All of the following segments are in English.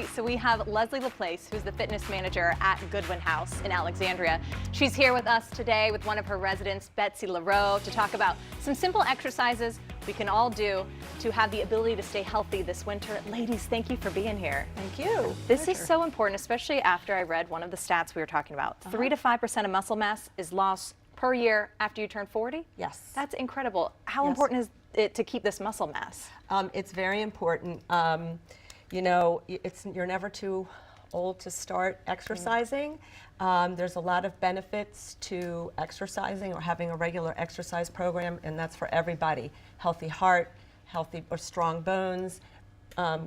So we have Leslie LaPlace, who's the fitness manager at Goodwin House in Alexandria. She's here with us today with one of her residents, Betsy LaRoe, to talk about some simple exercises we can all do to have the ability to stay healthy this winter. Ladies, thank you for being here. Thank you. This is so important, especially after I read one of the stats we were talking about. 3 to 5% of muscle mass is lost per year after you turn 40? Yes. That's incredible. How important is it to keep this muscle mass? It's very important. You know, you're never too old to start exercising. There's a lot of benefits to exercising or having a regular exercise program, and that's for everybody. Healthy heart, healthy or strong bones,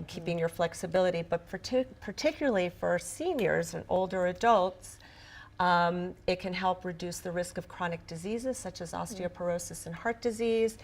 keeping your flexibility, but particularly for seniors and older adults, it can help reduce the risk of chronic diseases such as osteoporosis and heart disease.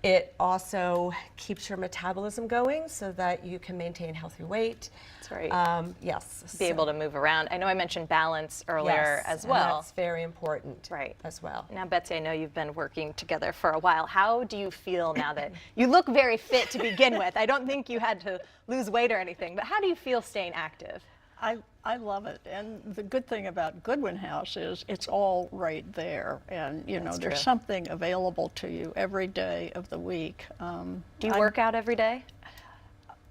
It also keeps your metabolism going so that you can maintain healthy weight. That's right. Yes. Be able to move around. I know I mentioned balance earlier as well. And that's very important as well. Now, Betsy, I know you've been working together for a while. How do you feel now that you look very fit to begin with? I don't think you had to lose weight or anything, but how do you feel staying active? I love it, and the good thing about Goodwin House is it's all right there, and you know there's something available to you every day of the week. Do you work out every day?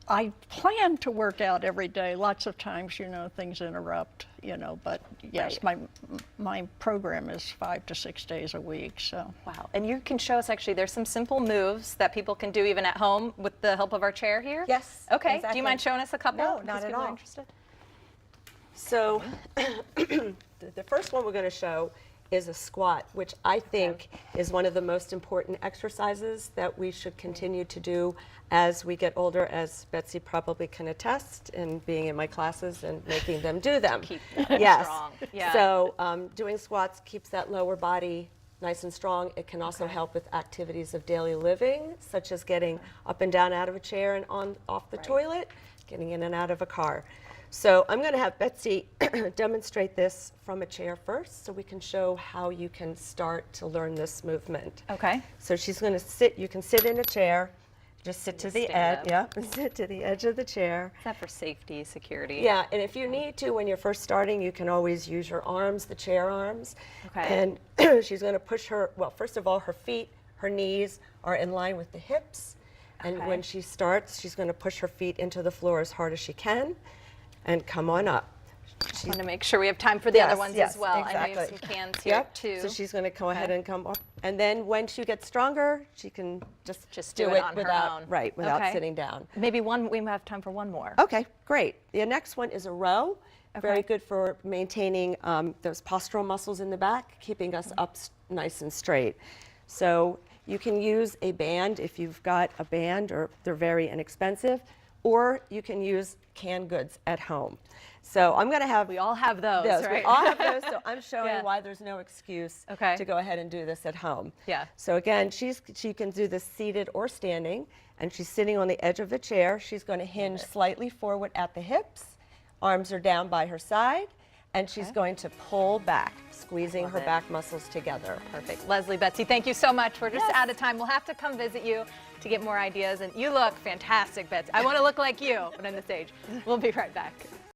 I plan to work out every day. Lots of times, you know, things interrupt, you know, but yes, my program is 5 to 6 days a week. So wow, and you can show us actually. There's some simple moves that people can do even at home with the help of our chair here. Yes. Okay. Exactly. Do you mind showing us a couple? No, not at all. Interested? So the first one we're going to show is a squat, which I think is one of the most important exercises that we should continue to do as we get older, as Betsy probably can attest in being in my classes and making them do them. Keep them strong. Yeah. So doing squats keeps that lower body nice and strong. It can also help with activities of daily living, such as getting up and down out of a chair and off the toilet, getting in and out of a car. So I'm going to have Betsy demonstrate this from a chair first so we can show how you can start to learn this movement. Okay. So she's going to sit, you can sit in a chair, just sit to the edge, sit to the edge of the chair. Is that for safety, security? Yeah, and if you need to, when you're first starting, you can always use your arms, the chair arms. Okay. And she's going to push her, well, first of all, her feet, her knees are in line with the hips. And when she starts, she's going to push her feet into the floor as hard as she can. And come on up. I want to make sure we have time for the other ones as well. Exactly. I know you have some cans here too. So she's going to go ahead and come up. And then when she gets stronger, she can just do it on without, her own. Without sitting down. Maybe we have time for one more. Okay, great. The next one is a row. Very good for maintaining those postural muscles in the back, keeping us up nice and straight. So you can use a band if you've got a band, or they're very inexpensive, or you can use canned goods at home. So I'm going to have... We all have those, right? We all have those, so I'm showing why there's no excuse to go ahead and do this at home. Yeah. So again, she can do this seated or standing, and she's sitting on the edge of the chair. She's going to hinge slightly forward at the hips. Arms are down by her side, and she's going to pull back, squeezing her back muscles together. Perfect. Leslie, Betsy, thank you so much. We're just out of time. We'll have to come visit you to get more ideas. And you look fantastic, Betsy. I want to look like you when I'm this age. We'll be right back.